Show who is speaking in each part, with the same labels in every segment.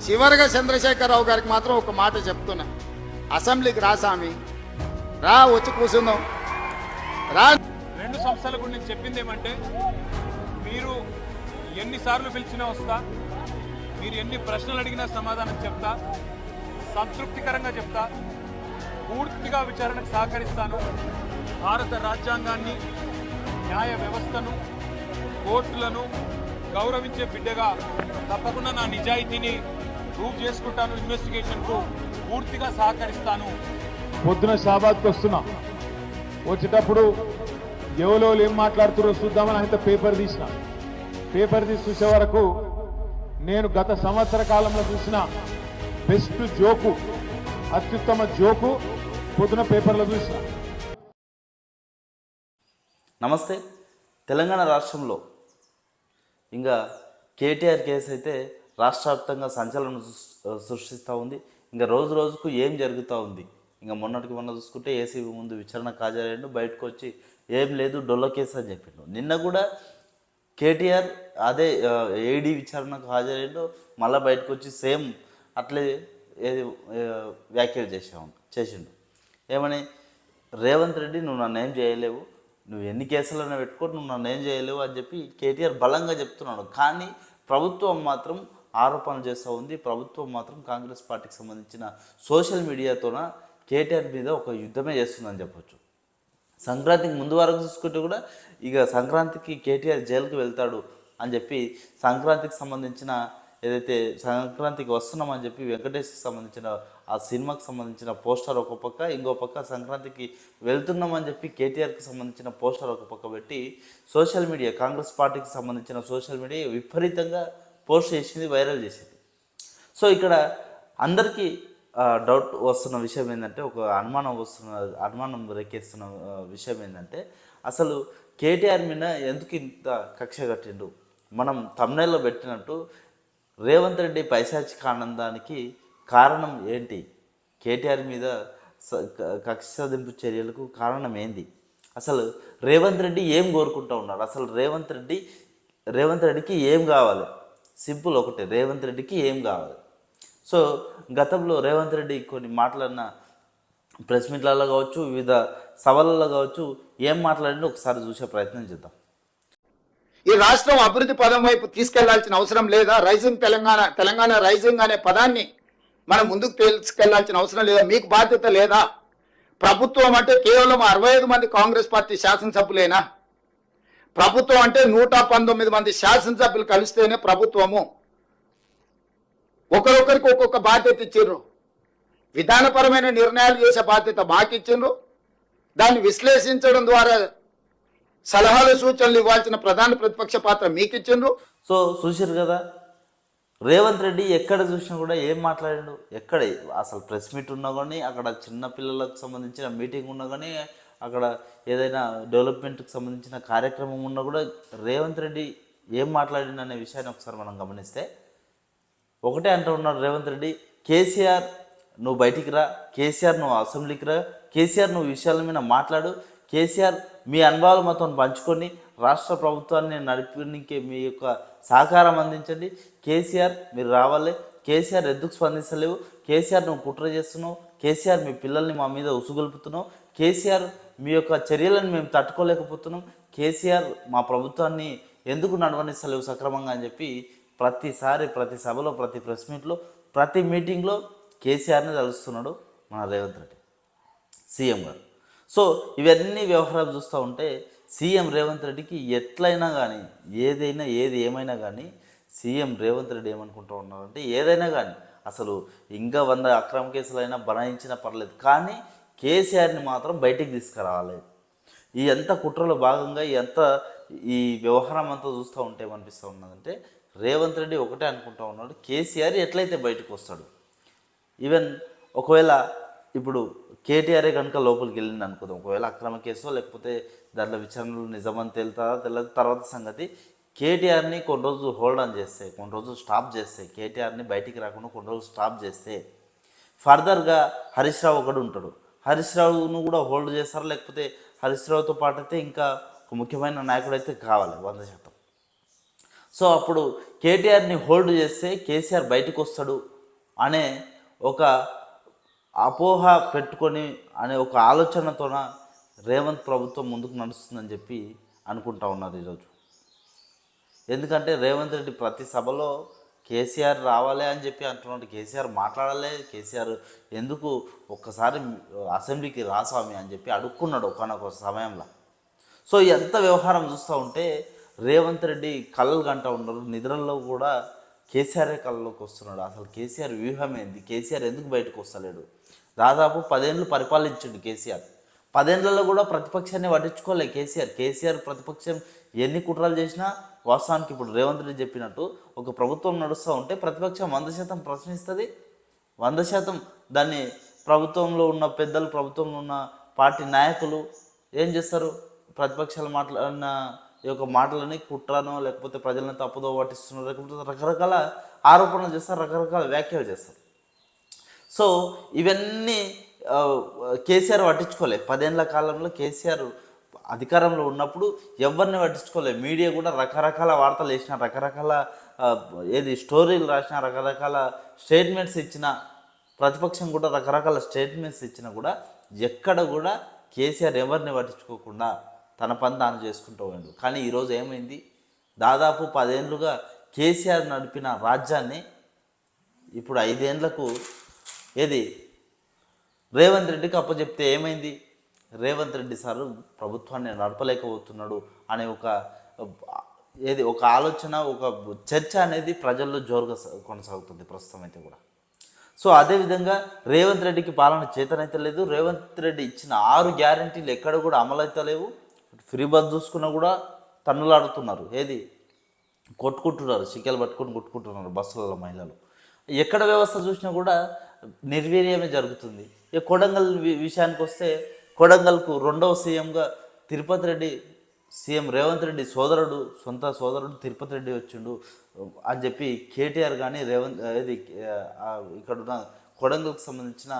Speaker 1: చివరిగా చంద్రశేఖరరావు గారికి మాత్రం ఒక మాట చెప్తున్నా, అసెంబ్లీకి రా స్వామి, రా వచ్చి కూర్చుందాం రా.
Speaker 2: రెండు సంస్థల గురించి నేను చెప్పింది ఏమంటే, మీరు ఎన్నిసార్లు పిలిచినా వస్తా, మీరు ఎన్ని ప్రశ్నలు అడిగినా సమాధానం చెప్తా, సంతృప్తికరంగా చెప్తా, పూర్తిగా విచారణకు సహకరిస్తాను. భారత రాజ్యాంగాన్ని, న్యాయ వ్యవస్థను, కోర్టులను గౌరవించే బిడ్డగా తప్పకుండా నా నిజాయితీని ప్రూవ్ చేసుకుంటాను. ఇన్వెస్టిగేషన్కు పూర్తిగా సహకరిస్తాను.
Speaker 3: పొద్దున షాబాద్కి వస్తున్నా, వచ్చేటప్పుడు ఎవరో ఏం మాట్లాడుతున్నారో చూద్దామని ఆయన పేపర్ తీసి చూసే వరకు నేను గత సంవత్సర కాలంలో చూసిన బెస్ట్ జోకు, అత్యుత్తమ జోకు పొద్దున పేపర్లో చూసిన.
Speaker 4: నమస్తే. తెలంగాణ రాష్ట్రంలో ఇంకా కేటీఆర్ కేసు అయితే రాష్ట్ర వ్యాప్తంగా సంచలనం సృష్టిస్తూ ఉంది. ఇంకా రోజు రోజుకు ఏం జరుగుతూ ఉంది. ఇంకా మొన్నటికి మొన్న చూసుకుంటే ఏసీబీ ముందు విచారణ హాజరైండు, బయటకు వచ్చి ఏం లేదు డొల్ల కేసు అని చెప్పిండు. నిన్న కూడా కేటీఆర్ అదే ఏడీ విచారణకు హాజరైండు, మళ్ళీ బయటకు వచ్చి సేమ్ అట్లే వ్యాఖ్యలు చేసిండు. ఏమని, రేవంత్ రెడ్డి నువ్వు నన్ను ఏం చేయలేవు, నువ్వు ఎన్ని కేసులైనా పెట్టుకో, నువ్వు నన్ను ఏం చేయలేవు అని చెప్పి కేటీఆర్ బలంగా చెప్తున్నాడు. కానీ ప్రభుత్వం మాత్రం ఆరోపణలు చేస్తూ ఉంది. ప్రభుత్వం మాత్రం కాంగ్రెస్ పార్టీకి సంబంధించిన సోషల్ మీడియాతోన కేటీఆర్ మీద ఒక యుద్ధమే చేస్తుందని చెప్పొచ్చు. సంక్రాంతికి ముందు వరకు చూసుకుంటే కూడా ఇక సంక్రాంతికి కేటీఆర్ జైలుకి వెళ్తాడు అని చెప్పి సంక్రాంతికి సంబంధించిన ఏదైతే సంక్రాంతికి వస్తున్నామని చెప్పి వెంకటేష్కి సంబంధించిన ఆ సినిమాకి సంబంధించిన పోస్టర్ ఒక పక్క, ఇంకో పక్క సంక్రాంతికి వెళ్తున్నామని చెప్పి కేటీఆర్కి సంబంధించిన పోస్టర్ ఒక పక్క పెట్టి సోషల్ మీడియా, కాంగ్రెస్ పార్టీకి సంబంధించిన సోషల్ మీడియా విపరీతంగా పోస్ట్ చేసింది, వైరల్ చేసింది. సో ఇక్కడ అందరికీ డౌట్ వస్తున్న విషయం ఏంటంటే, ఒక అనుమానం రేకెస్తున్న విషయం ఏంటంటే, అసలు కేటీఆర్ మీద ఎందుకు ఇంత కక్ష కట్టిండు? మనం తమ్నైల్లో పెట్టినట్టు రేవంత్ రెడ్డి పైశాచిక ఆనందానికి కారణం ఏంటి? కేటీఆర్ మీద కక్ష సాధింపు చర్యలకు కారణం ఏంది? అసలు రేవంత్ రెడ్డి ఏం కోరుకుంటూ ఉన్నాడు? అసలు రేవంత్ రెడ్డికి ఏం కావాలి? సింపుల్ ఒకటే, రేవంత్ రెడ్డికి ఏం కావాలి? సో గతంలో రేవంత్ రెడ్డి కొన్ని మాట్లాడిన ప్రెస్ మీట్లలో కావచ్చు, వివిధ సభలలో కావచ్చు, ఏం మాట్లాడిందో ఒకసారి చూసే ప్రయత్నం చేద్దాం.
Speaker 1: ఈ రాష్ట్రం అభివృద్ధి పదం వైపు తీసుకెళ్లాల్సిన అవసరం లేదా? రైజింగ్ తెలంగాణ రైజింగ్ అనే పదాన్ని మనం ముందుకు తీసుకెళ్లాల్సిన అవసరం లేదా? మీకు బాధ్యత లేదా? ప్రభుత్వం అంటే కేవలం 65 మంది కాంగ్రెస్ పార్టీ శాసనసభ్యులేనా? ప్రభుత్వం అంటే 119 మంది శాసనసభ్యులు కలిస్తేనే ప్రభుత్వము. ఒకరొకరికి ఒక్కొక్క బాధ్యత ఇచ్చిండ్రు. విధానపరమైన నిర్ణయాలు చేసే బాధ్యత మాకు ఇచ్చిండ్రు. దాన్ని విశ్లేషించడం ద్వారా సలహాలు సూచనలు ఇవ్వాల్సిన ప్రధాన ప్రతిపక్ష పాత్ర మీకు ఇచ్చిండ్రు.
Speaker 4: సో చూసారు కదా, రేవంత్ రెడ్డి ఎక్కడ చూసినా కూడా ఏం మాట్లాడిండు? ఎక్కడ అసలు ప్రెస్ మీట్ ఉన్నా కానీ, అక్కడ చిన్న పిల్లలకు సంబంధించిన మీటింగ్ ఉన్నా కానీ, అక్కడ ఏదైనా డెవలప్మెంట్కి సంబంధించిన కార్యక్రమం ఉన్నా కూడా రేవంత్ రెడ్డి ఏం మాట్లాడిండు అనే విషయాన్ని ఒకసారి మనం గమనిస్తే ఒకటే అంటూ ఉన్నాడు రేవంత్ రెడ్డి, కేసీఆర్ నువ్వు బయటికి రా, కేసీఆర్ నువ్వు అసెంబ్లీకి రా, కేసీఆర్ నువ్వు విషయాల మీద మాట్లాడు, కేసీఆర్ మీ అనుభవాలు మొత్తం పంచుకొని రాష్ట్ర ప్రభుత్వాన్ని నడిపడానికి మీ యొక్క సహకారం అందించండి, కేసీఆర్ మీరు రావాలి, కేసీఆర్ ఎందుకు స్పందించలేవు, కేసీఆర్ నువ్వు కుట్ర చేస్తున్నావు, కేసీఆర్ మీ పిల్లల్ని మా మీద ఉసుగొల్పుతున్నావు, కేసీఆర్ మీ యొక్క చర్యలను మేము తట్టుకోలేకపోతున్నాం, కేసీఆర్ మా ప్రభుత్వాన్ని ఎందుకు నడవనిస్తలేవు సక్రమంగా అని చెప్పి ప్రతిసారి ప్రతి సభలో, ప్రతి ప్రెస్ మీట్లో, ప్రతి మీటింగ్లో కేసీఆర్ని తలుస్తున్నాడు మన రేవంత్ రెడ్డి సీఎం గారు. సో ఇవన్నీ వ్యవహారాలు చూస్తూ ఉంటే సీఎం రేవంత్ రెడ్డికి ఎట్లయినా కానీ, ఏమైనా కానీ సీఎం రేవంత్ రెడ్డి ఏమనుకుంటూ ఉన్నారంటే, ఏదైనా కానీ అసలు ఇంకా 100 అక్రమ కేసులైనా బనాయించినా పర్లేదు, కానీ కేసీఆర్ని మాత్రం బయటికి తీసుకురావాలి. ఈ ఎంత కుట్రలో భాగంగా ఈ వ్యవహారం అంతా చూస్తూ ఉంటే ఏమనిపిస్తూ ఉన్నదంటే, రేవంత్ రెడ్డి ఒకటే అనుకుంటూ ఉన్నాడు, కేసీఆర్ ఎట్లయితే బయటకు వస్తాడు. ఈవెన్ ఒకవేళ ఇప్పుడు కేటీఆర్ఏ కనుక లోపలికి వెళ్ళింది అనుకుందాం, ఒకవేళ అక్రమ కేసో లేకపోతే దాంట్లో విచారణలు నిజమని తెలియదు తర్వాత సంగతి, కేటీఆర్ని కొన్ని రోజులు హోల్డ్ ఆన్ చేస్తే, కొన్ని రోజులు స్టాప్ చేస్తే, కేటీఆర్ని బయటికి రాకుండా కొన్ని రోజులు స్టాప్ చేస్తే ఫర్దర్గా హరీష్ రావు ఒకడు ఉంటాడు, హరీష్ రావును కూడా హోల్డ్ చేస్తారు, లేకపోతే హరీష్ రావుతో పాటు అయితే ఇంకా ఒక ముఖ్యమైన నాయకుడు అయితే కావాలి 100%. సో అప్పుడు కేటీఆర్ని హోల్డ్ చేస్తే కేసీఆర్ బయటకు వస్తాడు అనే ఒక అపోహ పెట్టుకొని అనే ఒక ఆలోచనతోన రేవంత్ ప్రభుత్వం ముందుకు నడుస్తుందని చెప్పి అనుకుంటా ఉన్నారు ఈరోజు. ఎందుకంటే రేవంత్ రెడ్డి ప్రతి సభలో కేసీఆర్ రావాలి అని చెప్పి అంటున్నాడు. కేసీఆర్ మాట్లాడాలి, కేసీఆర్ ఎందుకు ఒక్కసారి అసెంబ్లీకి రాస్వామి అని చెప్పి అడుక్కున్నాడు ఒకనొక సమయంలో. సో ఎంత వ్యవహారం చూస్తూ ఉంటే రేవంత్ రెడ్డి కళ్ళలు గంట ఉన్నారు, నిద్రల్లో కూడా కేసీఆరే కళ్ళలోకి వస్తున్నాడు. అసలు కేసీఆర్ వ్యూహం ఏంది, కేసీఆర్ ఎందుకు బయటకు వస్తలేడు? దాదాపు 10 ఏళ్ళు పరిపాలించిండు కేసీఆర్. 10 ఏళ్లలో కూడా ప్రతిపక్షాన్ని పట్టించుకోలే కేసీఆర్ ప్రతిపక్షం ఎన్ని కుట్రలు చేసినా వాస్తవానికి ఇప్పుడు రేవంత్ రెడ్డి చెప్పినట్టు ఒక ప్రభుత్వం నడుస్తూ ఉంటే ప్రతిపక్షం 100% ప్రశ్నిస్తుంది, 100% దాన్ని ప్రభుత్వంలో ఉన్న పెద్దలు, ప్రభుత్వంలో ఉన్న పార్టీ నాయకులు ఏం చేస్తారు? ప్రతిపక్షాలు మాట్లాడిన ఈ యొక్క మాటలని కుట్రనో లేకపోతే ప్రజలను తప్పుదో పట్టిస్తున్నారు, లేకపోతే రకరకాల ఆరోపణలు చేస్తారు, రకరకాల వ్యాఖ్యలు చేస్తారు. సో ఇవన్నీ కేసీఆర్ పట్టించుకోలే. 10 ఏళ్ల కాలంలో కేసీఆర్ అధికారంలో ఉన్నప్పుడు ఎవరిని పట్టించుకోలే. మీడియా కూడా రకరకాల వార్తలు వేసిన, రకరకాల స్టోరీలు రాసిన, రకరకాల స్టేట్మెంట్స్ ఇచ్చిన, ప్రతిపక్షం కూడా రకరకాల స్టేట్మెంట్స్ ఇచ్చినా కూడా ఎక్కడ కూడా కేసీఆర్ ఎవరిని పట్టించుకోకుండా తన పని తాను చేసుకుంటూ పోయాడు. కానీ ఈరోజు ఏమైంది? దాదాపు 10 ఏళ్ళుగా కేసీఆర్ నడిపిన రాజ్యాన్ని ఇప్పుడు 5 ఏళ్లకు రేవంత్ రెడ్డికి అప్పచెప్తే ఏమైంది? రేవంత్ రెడ్డి సారు ప్రభుత్వాన్ని నడపలేకపోతున్నాడు అనే ఒక ఆలోచన, ఒక చర్చ అనేది ప్రజల్లో జోరుగా కొనసాగుతుంది ప్రస్తుతం అయితే కూడా. సో అదేవిధంగా రేవంత్ రెడ్డికి పాలన చేతనైతే లేదు. రేవంత్ రెడ్డి ఇచ్చిన 6 గ్యారంటీలు ఎక్కడ కూడా అమలైతే లేవు. ఫ్రీ బస్ చూసుకున్నా కూడా తన్నులాడుతున్నారు, కొట్టుకుంటున్నారు, చికెలు పట్టుకొని కొట్టుకుంటున్నారు బస్సులలో మహిళలు. ఎక్కడ వ్యవస్థ చూసినా కూడా నిర్వీర్యమే జరుగుతుంది. కొడంగల్ విషయానికి వస్తే కొడంగల్కు 2వ సీఎంగా తిరుపతి రెడ్డి, సీఎం రేవంత్ రెడ్డి సొంత సోదరుడు తిరుపతి రెడ్డి వచ్చిండు అని చెప్పి కేటీఆర్ కానీ ఇక్కడున్న కొడంగల్కి సంబంధించిన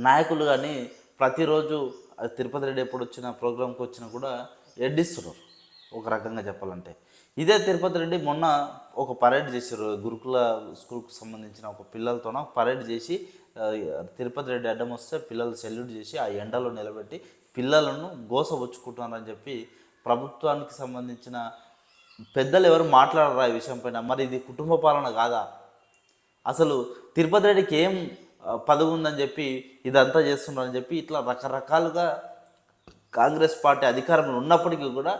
Speaker 4: నాయకులు కానీ ప్రతిరోజు తిరుపతి రెడ్డి ఎప్పుడు వచ్చిన ప్రోగ్రాంకి వచ్చినా కూడా ఎడ్డిస్తున్నారు ఒక రకంగా చెప్పాలంటే. ఇదే తిరుపతి రెడ్డి మొన్న ఒక పరేడ్ చేశారు, గురుకుల స్కూల్కి సంబంధించిన ఒక పిల్లలతోన పరేడ్ చేసి తిరుపతి రెడ్డి అడ్డం వస్తే పిల్లలు సెల్యూట్ చేసి ఆ ఎండలో నిలబెట్టి పిల్లలను గోసబుచ్చుకుంటున్నారని చెప్పి ప్రభుత్వానికి సంబంధించిన పెద్దలు ఎవరు మాట్లాడరా ఈ విషయం పైన? మరి ఇది కుటుంబ పాలన కాదా? అసలు తిరుపతి రెడ్డికి ఏం పదవి ఉందని చెప్పి ఇదంతా చేస్తున్నారని చెప్పి ఇట్లా రకరకాలుగా కాంగ్రెస్ పార్టీ అధికారంలో ఉన్నప్పటికీ కూడా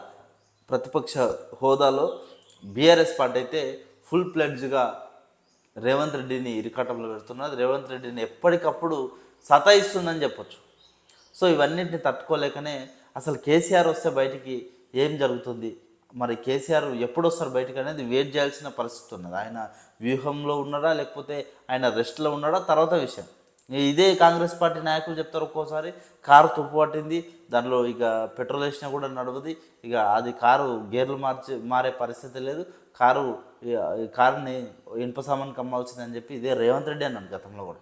Speaker 4: ప్రతిపక్ష హోదాలో బీఆర్ఎస్ పార్టీ అయితే ఫుల్ ప్లెడ్జ్గా రేవంత్ రెడ్డిని ఇరికాటంలో పెడుతున్నది, రేవంత్ రెడ్డిని ఎప్పటికప్పుడు సతాయిస్తుందని చెప్పొచ్చు. సో ఇవన్నింటిని తట్టుకోలేకనే అసలు కేసీఆర్ వస్తే బయటికి ఏం జరుగుతుంది, మరి కేసీఆర్ ఎప్పుడు వస్తారు బయటికి అనేది వెయిట్ చేయాల్సిన పరిస్థితి ఉన్నది. ఆయన వ్యూహంలో ఉన్నాడా లేకపోతే ఆయన రెస్ట్లో ఉన్నాడా తర్వాత విషయం. ఇదే కాంగ్రెస్ పార్టీ నాయకులు చెప్తారు, ఒక్కోసారి కారు తుప్పు పట్టింది, దాంట్లో ఇక పెట్రోల్ వేసినా కూడా నడవదు, ఇక అది కారు గేర్లు మారే పరిస్థితి లేదు, కారుని ఇనుప సామాన్కి అమ్మాల్సిందని చెప్పి ఇదే రేవంత్ రెడ్డి అన్నాను గతంలో కూడా.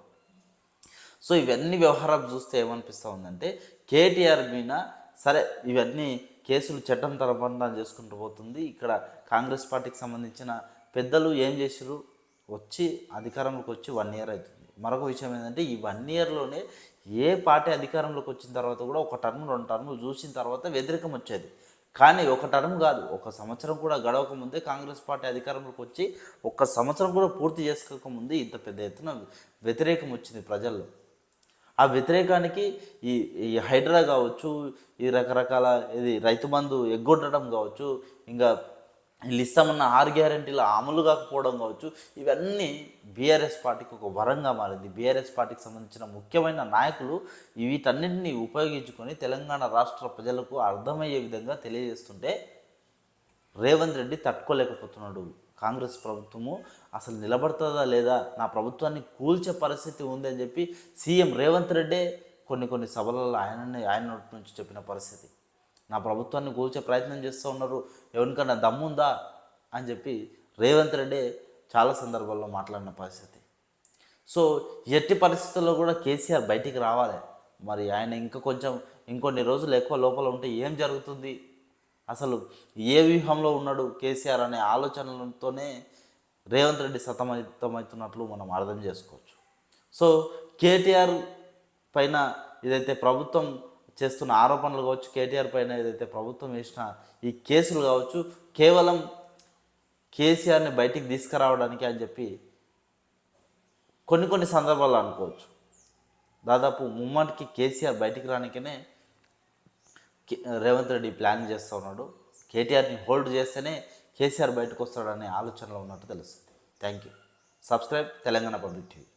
Speaker 4: సో ఇవన్నీ వ్యవహారాలు చూస్తే ఏమనిపిస్తూ ఉందంటే కేటీఆర్ మీద సరే ఇవన్నీ కేసులు చట్టం తరపున చేసుకుంటూ పోతుంది. ఇక్కడ కాంగ్రెస్ పార్టీకి సంబంధించిన పెద్దలు ఏం చేశారు, వచ్చి అధికారంలోకి వచ్చి 1 year అవుతుంది. మరొక విషయం ఏంటంటే ఈ 1 yearలోనే ఏ పార్టీ అధికారంలోకి వచ్చిన తర్వాత కూడా 1 term 2 terms చూసిన తర్వాత వ్యతిరేకం వచ్చేది. కానీ 1 term కాదు, 1 సంవత్సరం కూడా గడవక ముందే కాంగ్రెస్ పార్టీ అధికారంలోకి వచ్చి 1 సంవత్సరం కూడా పూర్తి చేసుకోకముందే ఇంత పెద్ద ఎత్తున వ్యతిరేకం వచ్చింది ప్రజల్లో. ఆ వ్యతిరేకానికి ఈ హైడ్రా కావచ్చు, ఈ రకరకాల రైతు బంధు ఎగ్గొట్టడం కావచ్చు, ఇంకా వీళ్ళు ఇస్తామన్న 6 గ్యారెంటీలు అమలు కాకపోవడం కావచ్చు, ఇవన్నీ బీఆర్ఎస్ పార్టీకి ఒక వరంగా మారింది. బీఆర్ఎస్ పార్టీకి సంబంధించిన ముఖ్యమైన నాయకులు వీటన్నింటినీ ఉపయోగించుకొని తెలంగాణ రాష్ట్ర ప్రజలకు అర్థమయ్యే విధంగా తెలియజేస్తుంటే రేవంత్ రెడ్డి తట్టుకోలేకపోతున్నాడు. కాంగ్రెస్ ప్రభుత్వము అసలు నిలబడుతుందా లేదా, నా ప్రభుత్వాన్ని కూల్చే పరిస్థితి ఉంది అని చెప్పి సీఎం రేవంత్ రెడ్డే కొన్ని సభలలో ఆయన నోటి నుంచి చెప్పిన పరిస్థితి. నా ప్రభుత్వాన్ని కూల్చే ప్రయత్నం చేస్తూ ఉన్నారు, ఎవరికన్నా దమ్ముందా అని చెప్పి రేవంత్ రెడ్డి చాలా సందర్భాల్లో మాట్లాడిన పరిస్థితి. సో ఎట్టి పరిస్థితుల్లో కూడా కేసీఆర్ బయటికి రావాలి. మరి ఆయన ఇంకొన్ని రోజులు ఎక్కువ లోపల ఉంటే ఏం జరుగుతుంది, అసలు ఏ వ్యూహంలో ఉన్నాడు కేసీఆర్ అనే ఆలోచనలతోనే రేవంత్ రెడ్డి సతమతమవుతున్నట్లు మనం అర్థం చేసుకోవచ్చు. సో కేటీఆర్ పైన ఏదైతే ప్రభుత్వం చేస్తున్న ఆరోపణలు కావచ్చు, కేటీఆర్ పైన ఏదైతే ప్రభుత్వం వేసిన ఈ కేసులు కావచ్చు, కేవలం కేసీఆర్ని బయటికి తీసుకురావడానికి అని చెప్పి కొన్ని సందర్భాల్లో అనుకోవచ్చు. దాదాపు ముమ్మాటికి కేసీఆర్ బయటికి రానికనే రేవంత్ రెడ్డి ప్లాన్ చేస్తూ ఉన్నాడు. కేటీఆర్ని హోల్డ్ చేస్తేనే కేసీఆర్ బయటకు వస్తాడనే ఆలోచనలో ఉన్నట్టు తెలుస్తుంది. Thank you. Subscribe Telangana public TV.